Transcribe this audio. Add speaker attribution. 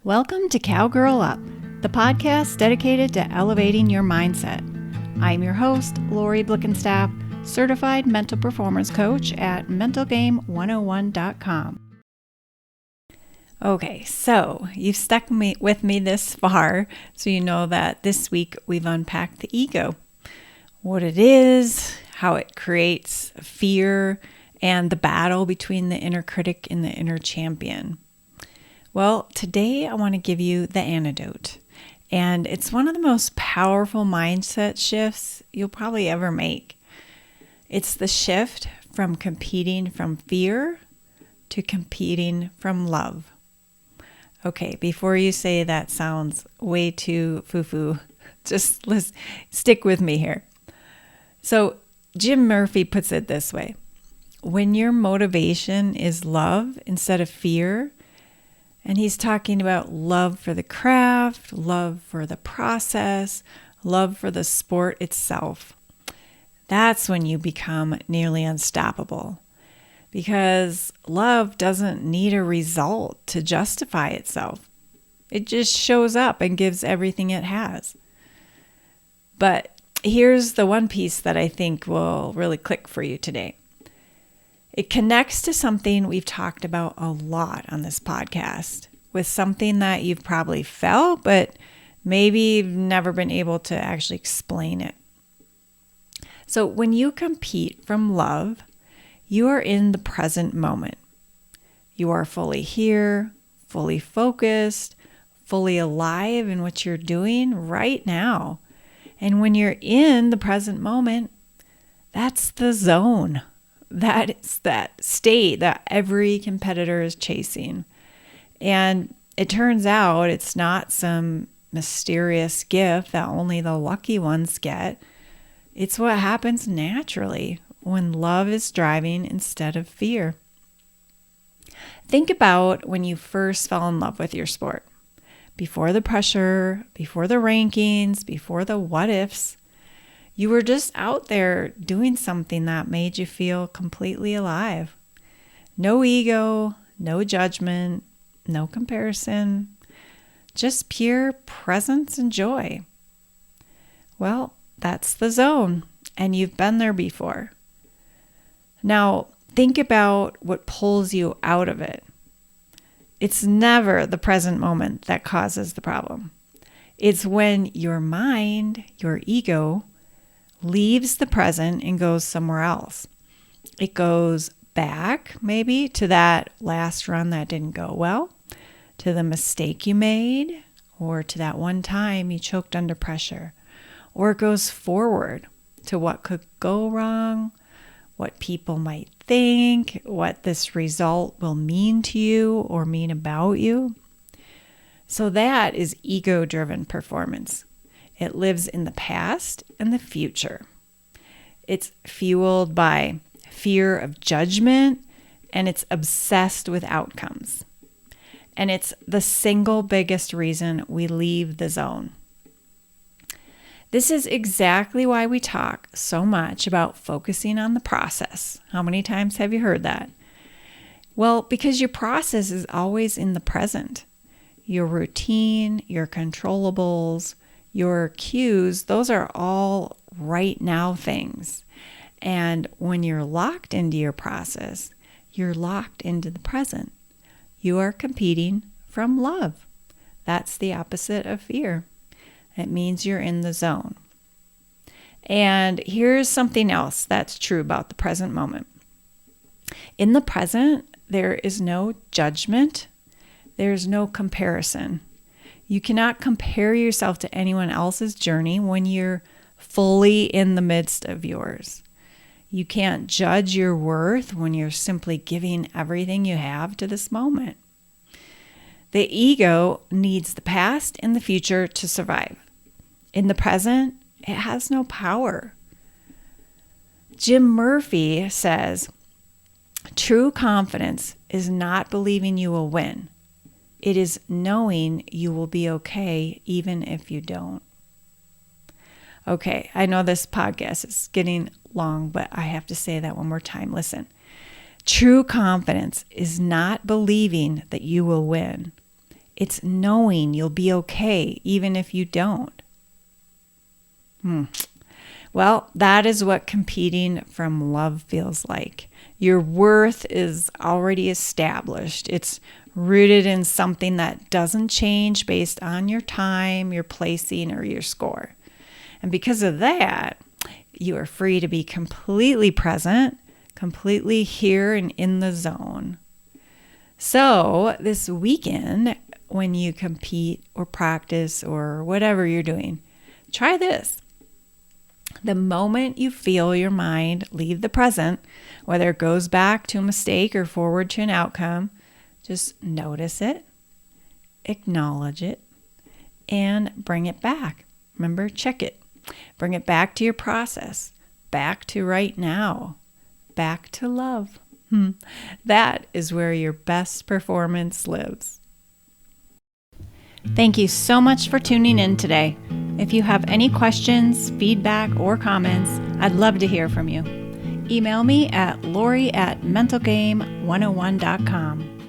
Speaker 1: Welcome to Cowgirl Up, the podcast dedicated to elevating your mindset. I'm your host, Laurie Blickenstaff, certified mental performance coach at mentalgame101.com. Okay, so you've stuck with me this far, so you know that this week we've unpacked the ego, what it is, how it creates fear, and the battle between the inner critic and the inner champion. Well, today I want to give you the antidote, and it's one of the most powerful mindset shifts you'll probably ever make. It's the shift from competing from fear to competing from love. Okay, before you say that sounds way too foo-foo, just stick with me here. So Jim Murphy puts it this way: when your motivation is love instead of fear, and he's talking about love for the craft, love for the process, love for the sport itself, that's when you become nearly unstoppable. Because love doesn't need a result to justify itself. It just shows up and gives everything it has. But here's the one piece that I think will really click for you today. It connects to something we've talked about a lot on this podcast, with something that you've probably felt, but maybe you've never been able to actually explain it. So when you compete from love, you are in the present moment. You are fully here, fully focused, fully alive in what you're doing right now. And when you're in the present moment, that's the zone. That is that state that every competitor is chasing. And it turns out it's not some mysterious gift that only the lucky ones get. It's what happens naturally when love is driving instead of fear. Think about when you first fell in love with your sport. Before the pressure, before the rankings, before the what ifs. You were just out there doing something that made you feel completely alive. No ego, no judgment, no comparison, just pure presence and joy. Well, that's the zone, and you've been there before. Now, think about what pulls you out of it. It's never the present moment that causes the problem. It's when your mind, your ego, leaves the present and goes somewhere else. It goes back maybe to that last run that didn't go well, to the mistake you made, or to that one time you choked under pressure. Or it goes forward to what could go wrong, what people might think, what this result will mean to you or mean about you. So that is ego-driven performance. It lives in the past and the future. It's fueled by fear of judgment, and it's obsessed with outcomes. And it's the single biggest reason we leave the zone. This is exactly why we talk so much about focusing on the process. How many times have you heard that? Well, because your process is always in the present. Your routine, your controllables, your cues, those are all right now things. And when you're locked into your process, you're locked into the present. You are competing from love. That's the opposite of fear. It means you're in the zone. And here's something else that's true about the present moment. In the present, there is no judgment. There's no comparison. You cannot compare yourself to anyone else's journey when you're fully in the midst of yours. You can't judge your worth when you're simply giving everything you have to this moment. The ego needs the past and the future to survive. In the present, it has no power. Jim Murphy says, true confidence is not believing you will win. It is knowing you will be okay even if you don't. Okay, I know this podcast is getting long, but I have to say that one more time. Listen, true confidence is not believing that you will win. It's knowing you'll be okay even if you don't. Well, that is what competing from love feels like. Your worth is already established. It's rooted in something that doesn't change based on your time, your placing, or your score. And because of that, you are free to be completely present, completely here and in the zone. So this weekend, when you compete or practice or whatever you're doing, try this. The moment you feel your mind leave the present, whether it goes back to a mistake or forward to an outcome, just notice it, acknowledge it, and bring it back. Remember, check it. Bring it back to your process, back to right now, back to love. That is where your best performance lives. Thank you so much for tuning in today. If you have any questions, feedback, or comments, I'd love to hear from you. Email me at Laurie@mentalgame101.com.